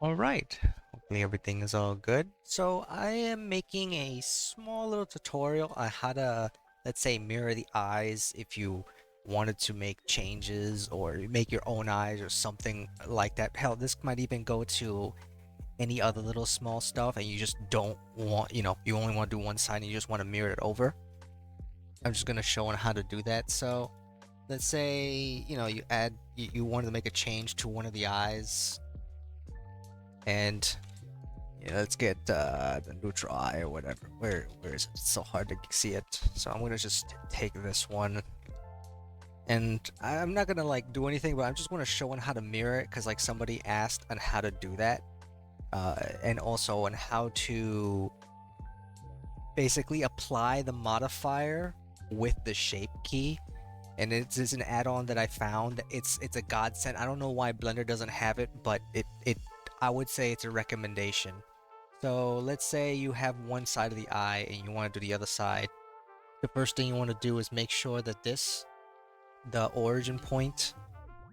All right. Hopefully everything is all good. So I am making a small little tutorial on how to, let's say, mirror the eyes if you wanted to make changes or make your own eyes or something like that. Hell, this might even go to any other little small stuff and you just don't want, you only want to do one side and you just want to mirror it over. I'm just going to show on how to do that. So let's say, you wanted to make a change to one of the eyes and yeah, let's get the neutral eye or whatever. Where is it? It's so hard to see it. So I'm gonna just take this one, and I'm not gonna like do anything, but I'm just gonna show on how to mirror it because like somebody asked on how to do that, and also on how to basically apply the modifier with the shape key. And it's an add-on that I found. It's a godsend. I don't know why Blender doesn't have it, but it I would say it's a recommendation. So let's say you have one side of the eye and you want to do the other side. The first thing you want to do is make sure that the origin point,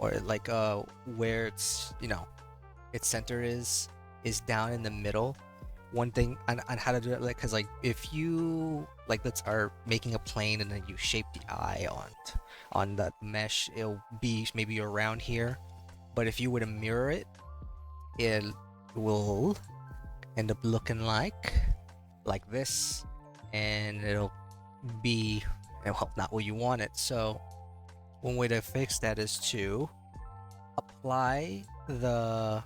or like where its center is down in the middle. One thing on how to do it, like, because like if you like let's are making a plane and then you shape the eye on the mesh, it'll be maybe around here. But if you were to mirror it, it will end up looking like this, and it'll be well, not where you want it. So one way to fix that is to apply the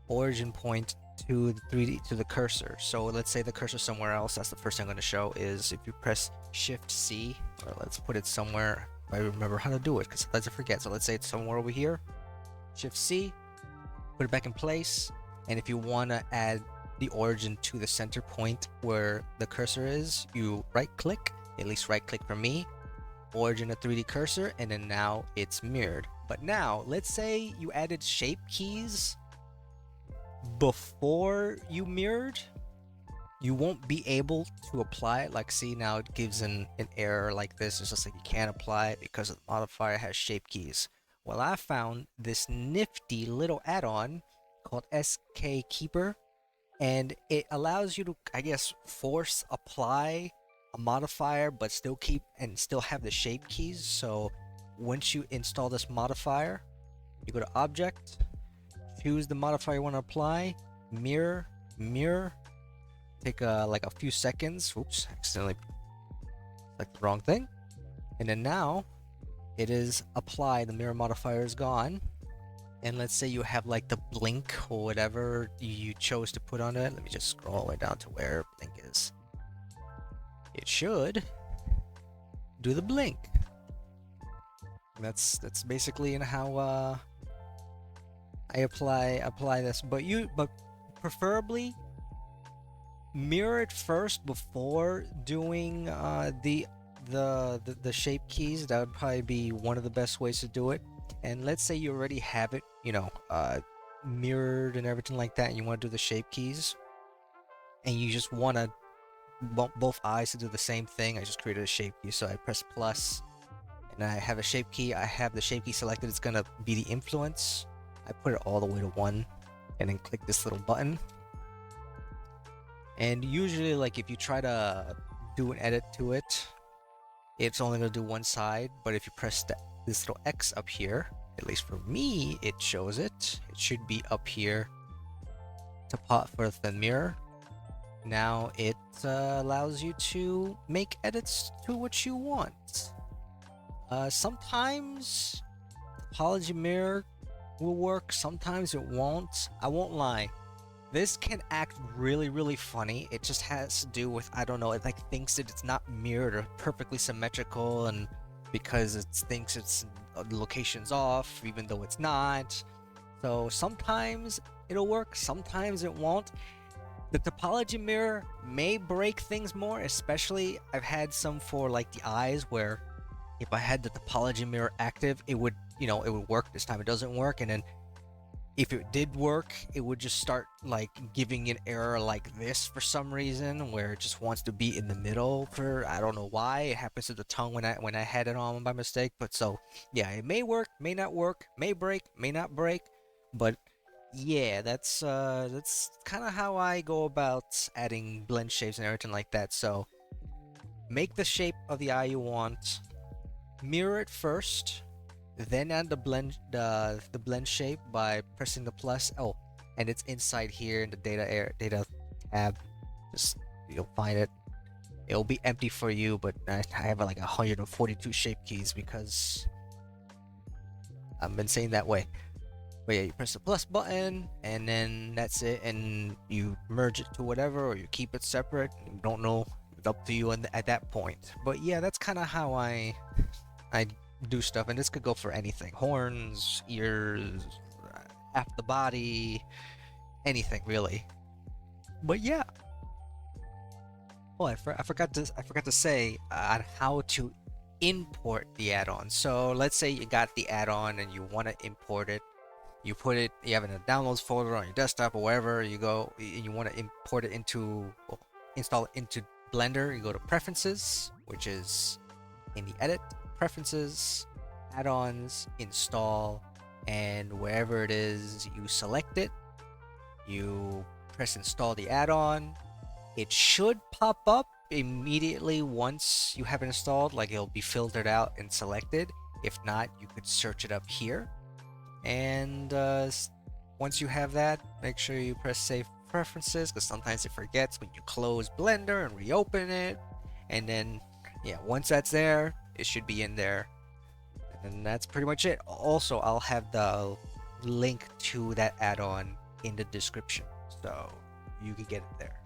origin point to the 3D to the cursor. So let's say the cursor somewhere else. That's the first thing I'm going to show is if you press Shift C, or let's put it somewhere. If I remember how to do it, because sometimes I forget. So let's say it's somewhere over here. Shift C, put it back in place, and if you want to add the origin to the center point where the cursor is, you right click, at least right click for me, origin of 3D cursor, and then now it's mirrored. But now let's say you added shape keys before you mirrored, you won't be able to apply it. Like, see, now it gives an error like this. It's just like you can't apply it because the modifier has shape keys. Well, I found this nifty little add-on called SK Keeper, and it allows you to, I guess, force apply a modifier but still keep and still have the shape keys. So once you install this modifier, you go to object, choose the modifier you want to apply, mirror, mirror, take like a few seconds. Oops, accidentally like the wrong thing. And then now it is applied, the mirror modifier is gone. And let's say you have like the blink or whatever you chose to put on it. Let me just scroll all the way down to where blink is. It should do the blink. That's basically in how I apply this. But preferably mirror it first before doing the shape keys. That would probably be one of the best ways to do it. And let's say you already have it, mirrored and everything like that, and you want to do the shape keys, and you just want to both eyes to do the same thing. I just created a shape key, so I press plus, and I have a shape key. I have the shape key selected. It's gonna be the influence. I put it all the way to 1, and then click this little button. And usually, like if you try to do an edit to it, it's only gonna do one side. But if you press this little X up here, at least for me, it shows it. It should be up here to pot for the mirror. Now it allows you to make edits to what you want. Sometimes Apology Mirror will work, sometimes it won't. I won't lie. This can act really, really funny. It just has to do with, I don't know, it like thinks that it's not mirrored or perfectly symmetrical, and because it thinks it's the location's off, even though it's not. So sometimes it'll work, sometimes it won't. The topology mirror may break things more, especially I've had some for like the eyes where if I had the topology mirror active, it would, it would work. This time it doesn't work, and then if it did work, it would just start like giving an error like this for some reason, where it just wants to be in the middle for I don't know why. It happens to the tongue when I had it on by mistake. But so yeah, it may work, may not work, may break, may not break, but Yeah, that's kind of how I go about adding blend shapes and everything like that. So make the shape of the eye you want, mirror it first, then add the blend shape by pressing the plus. Oh, and it's inside here in the data tab. Just you'll find it. It'll be empty for you, but I have like 142 shape keys because I've been saying that way. But yeah, you press the plus button, and then that's it, and you merge it to whatever, or you keep it separate. You don't know. It's up to you at that point. But yeah, that's kind of how I do stuff, and this could go for anything: horns, ears, half the body, anything really. But yeah, well, I forgot to say on how to import the add-on. So let's say you got the add-on and you want to import it. You have it in a downloads folder on your desktop or wherever you go, and you want to import it into, well, install it into Blender. You go to Preferences, which is in the Edit, Preferences, Add-ons, Install, and wherever it is you select it, you press Install the add-on. It should pop up immediately once you have it installed, like it'll be filtered out and selected. If not, you could search it up here. And once you have that, make sure you press Save Preferences, because sometimes it forgets when you close Blender and reopen it. And then, yeah, once that's there, it should be in there. And that's pretty much it. Also, I'll have the link to that add-on in the description, so you can get it there.